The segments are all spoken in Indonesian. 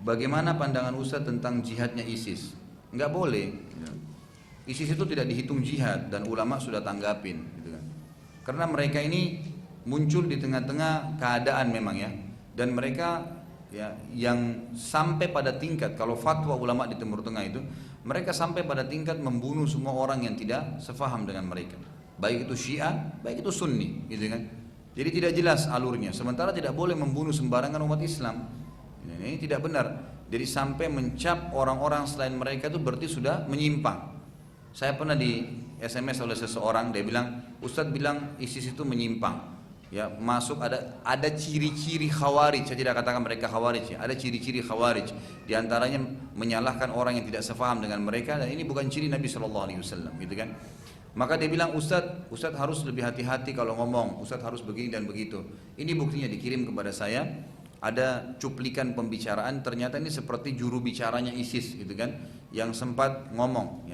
bagaimana pandangan Ustaz tentang jihadnya ISIS? Nggak boleh. ISIS itu tidak dihitung jihad dan ulama sudah tanggapin, gitu kan. Karena mereka ini muncul di tengah-tengah keadaan memang ya, dan mereka ya yang sampai pada tingkat, kalau fatwa ulama di Timur Tengah itu, mereka sampai pada tingkat membunuh semua orang yang tidak sefaham dengan mereka, baik itu Syiah, baik itu Sunni, gitu kan. Jadi tidak jelas alurnya. Sementara tidak boleh membunuh sembarangan umat Islam. Ini tidak benar. Jadi sampai mencap orang-orang selain mereka itu berarti sudah menyimpang. Saya pernah di SMS oleh seseorang, dia bilang, Ustadz bilang ISIS itu menyimpang. Ya, masuk ada ciri-ciri khawarij. Saya tidak katakan mereka khawarij ya. Ada ciri-ciri khawarij. Di antaranya menyalahkan orang yang tidak sefaham dengan mereka, dan ini bukan ciri Nabi SAW, gitu kan. Maka dia bilang, Ustadz harus lebih hati-hati kalau ngomong, Ustadz harus begini dan begitu. Ini buktinya dikirim kepada saya, ada cuplikan pembicaraan, ternyata ini seperti juru bicaranya ISIS, gitu kan, yang sempat ngomong,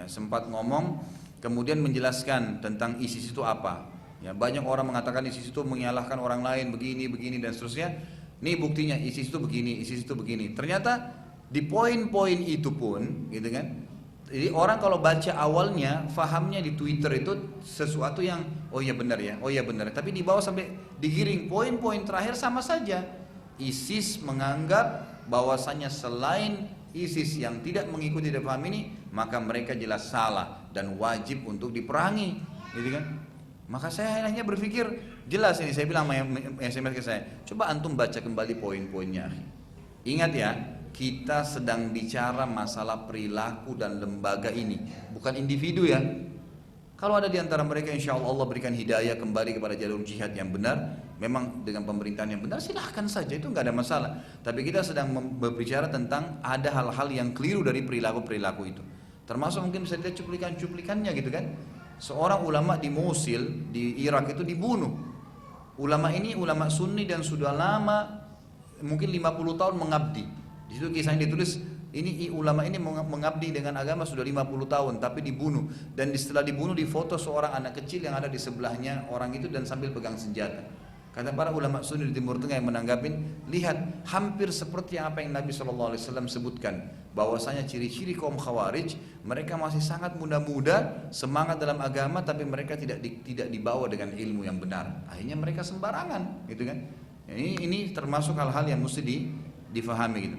kemudian menjelaskan tentang ISIS itu apa. Ya, banyak orang mengatakan ISIS itu menyalahkan orang lain, begini dan seterusnya. Ini buktinya ISIS itu begini, ISIS itu begini. Ternyata di poin-poin itu pun, gitu kan. Jadi orang kalau baca awalnya, fahamnya di Twitter itu sesuatu yang oh iya benar ya, oh iya benar. Tapi di bawah sampai digiring poin-poin terakhir sama saja. ISIS menganggap bahwasanya selain ISIS yang tidak mengikuti dan paham ini, maka mereka jelas salah dan wajib untuk diperangi, gitu kan? Maka saya hanya berpikir jelas ini, saya bilang SMS ke saya, coba antum baca kembali poin-poinnya. Ingat ya, kita sedang bicara masalah perilaku dan lembaga ini, bukan individu ya. Kalau ada di antara mereka insya Allah berikan hidayah kembali kepada jalur jihad yang benar, memang dengan pemerintahan yang benar, silahkan saja, itu nggak ada masalah. Tapi kita sedang berbicara tentang ada hal-hal yang keliru dari perilaku-perilaku itu. Termasuk mungkin bisa lihat cuplikan-cuplikannya gitu kan. Seorang ulama di Mosul, di Irak itu dibunuh. Ulama ini ulama Sunni dan sudah lama, mungkin 50 tahun mengabdi. Di situ kisahnya ditulis, ini ulama ini mengabdi dengan agama sudah 50 tahun tapi dibunuh, dan setelah dibunuh difoto seorang anak kecil yang ada di sebelahnya orang itu dan sambil pegang senjata. Kata para ulama Sunni di Timur Tengah yang menanggapin, lihat hampir seperti apa yang Nabi SAW sebutkan, bahwasanya ciri-ciri kaum Khawarij, mereka masih sangat muda-muda, semangat dalam agama, tapi mereka tidak dibawa dengan ilmu yang benar. Akhirnya mereka sembarangan, gitu kan? Ini termasuk hal-hal yang mesti difahami gitu.